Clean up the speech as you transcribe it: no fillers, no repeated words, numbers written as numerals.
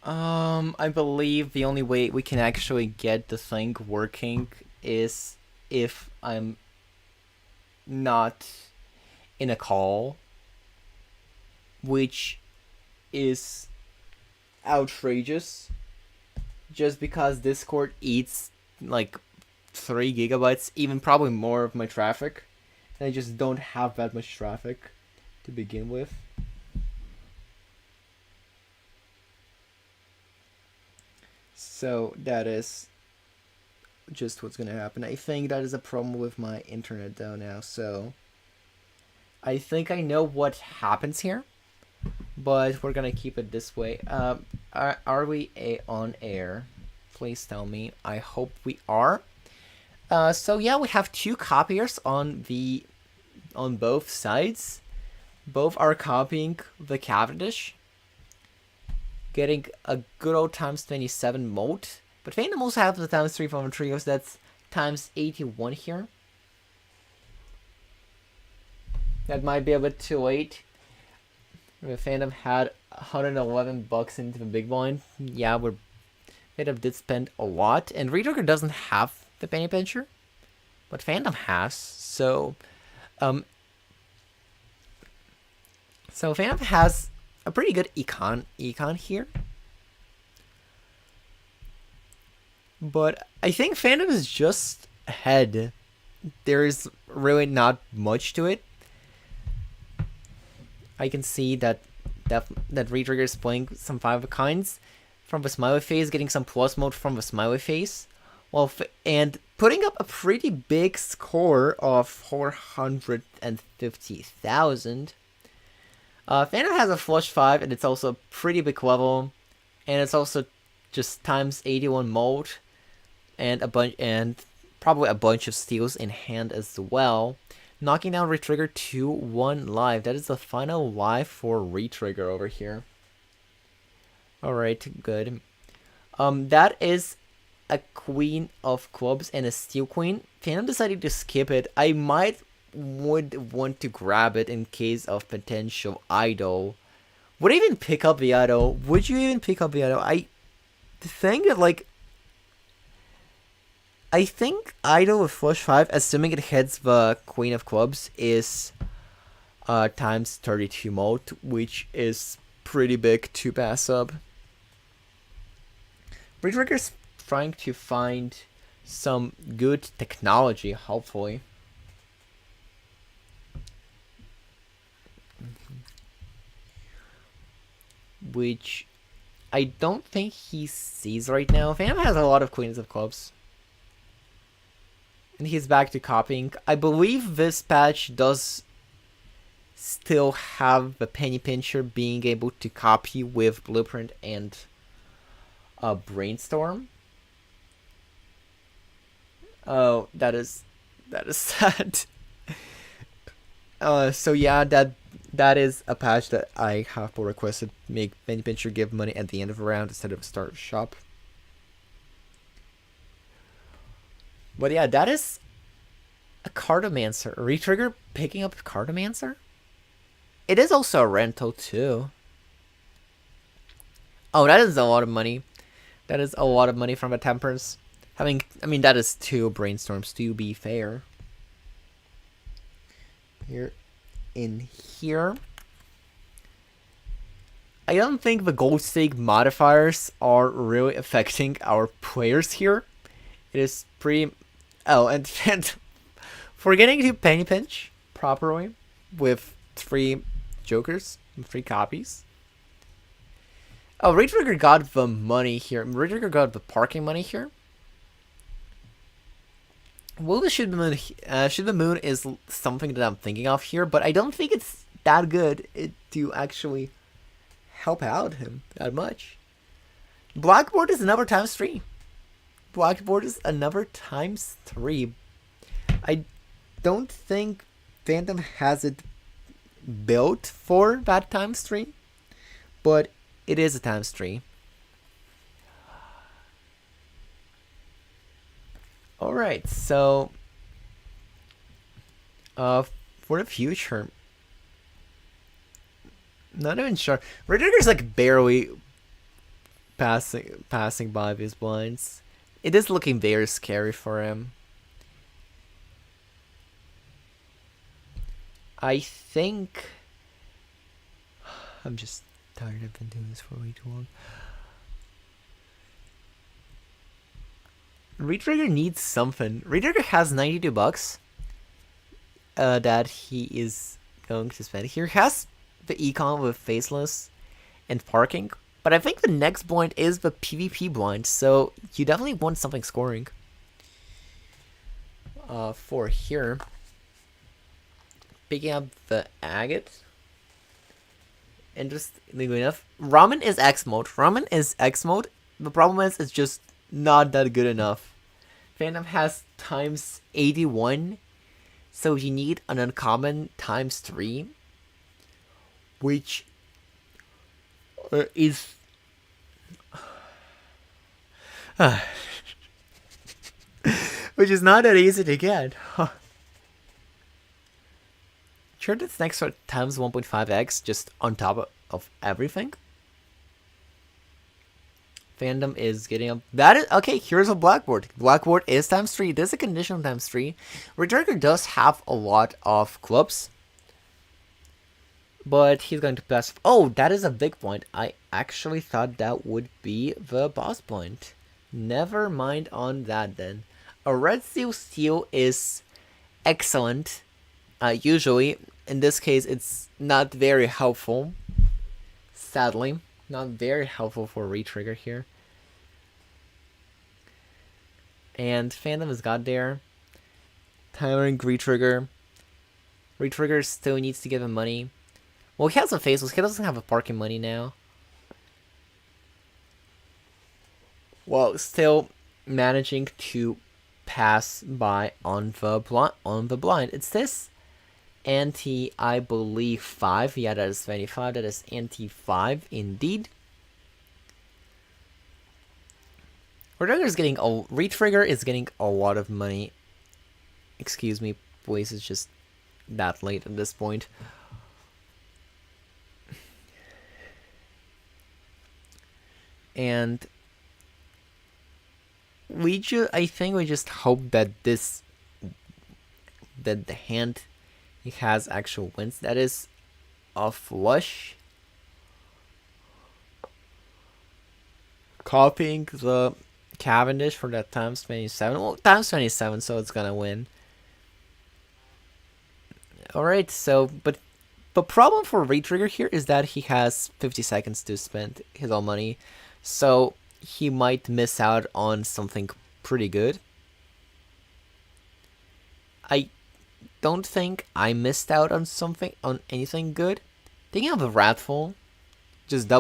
I believe the only way we can actually get the thing working is if I'm not in a call, which is outrageous just because Discord eats like 3 gigabytes, even probably more of my traffic. And I just don't have that much traffic to begin with. So that is just what's gonna happen. I think that is a problem with my internet though now. So I think I know what happens here, but we're gonna keep it this way. Are we on air? Please tell me. I hope we are. So yeah, we have two copiers on both sides. Both are copying the Cavendish, getting a good old times 27 mode. But Phantom also have the times 3 from trios. That's times 81 here. That might be a bit too late. The Phantom had 111 bucks into the big blind. Yeah, Phantom did spend a lot, and Retrigger doesn't have the penny pincher, but Phantom has. Um, so Phantom has a pretty good econ here. But I think Phantom is just ahead. There's really not much to it. I can see that Retrigger is playing some 5 of kinds from the smiley face, getting some plus mode from the smiley face, and putting up a pretty big score of 450,000. Phantom has a flush 5, and it's also a pretty big level, and it's also just times 81 mode, and probably a bunch of steals in hand as well, knocking down Retrigger 2-1 live. That is the final live for Retrigger over here. Alright, good. That is a queen of clubs and a steel queen. Phantom decided to skip it. I would want to grab it in case of potential idol. Would I even pick up the idol? Would you even pick up the idol? I think idol with flush 5, assuming it hits the queen of clubs, is times 32 mode, which is pretty big to pass up. Retrigger's trying to find some good technology, hopefully. Which I don't think he sees right now. Phantom has a lot of queens of clubs. And he's back to copying. I believe this patch does still have the penny pincher being able to copy with Blueprint and Brainstorm. Oh, that is sad. So yeah, that is a patch that I have requested. Make penny pincher give money at the end of a round instead of start of shop. But yeah, that is a Cartomancer. Retrigger picking up Cartomancer? It is also a rental too. Oh, that is a lot of money. That is a lot of money from a Temperance. That is 2 Brainstorms, to be fair. Here. In here. I don't think the gold stake modifiers are really affecting our players here. It is pretty... Oh, and forgetting to penny pinch properly with 3 jokers and 3 copies. Oh, Retrigger got the money here. Retrigger got the parking money here. Will the Should the Moon is something that I'm thinking of here, but I don't think it's that good to actually help out him that much. Blackboard is another times 3. Blackboard is another times 3. I don't think Phantom has it built for that times 3, but it is a times 3. Alright, so for the future, not even sure. Retrigger's like barely passing by these blinds. It is looking very scary for him. I think I'm just tired. I've been doing this for way too long. Retrigger needs something. Retrigger has $92 that he is going to spend. He has the econ with faceless and parking, but I think the next blind is the PvP blind, so you definitely want something scoring. For here, picking up the agate. Interestingly enough, Ramen is X mode. Ramen is X mode. The problem is it's just not that good enough. Phantom has times 81, so you need an uncommon times 3, which is which is not that easy to get. Sure, that's next to times 1.5x just on top of everything. Fandom is getting up. That is okay. Here's a blackboard. Blackboard is times 3. This is a conditional times 3. Retrigger does have a lot of clubs, but he's going to pass. Oh, that is a big point. I actually thought that would be the boss point. Never mind on that then. A red seal is excellent. Usually, in this case, it's not very helpful. Sadly, not very helpful for Retrigger here. And Phantom has got there. Timering Retrigger. Retrigger still needs to give him money. Well, he has a faceless. He doesn't have a parking money now. Well, still managing to pass by on the blind. It's this anti, I believe, 5. Yeah, that is 25. That is anti 5 indeed. Retrigger is getting a lot of money. Excuse me, boys, it's just that late at this point. And I think we just hope that the hand he has actual wins. That is a flush. Copying the Cavendish for that times 27. Well, times 27, so it's gonna win. Alright, so, but the problem for Retrigger here is that he has 50 seconds to spend his own money, so he might miss out on something pretty good. I don't think I missed out on anything good. Thinking of a Wrathful, just double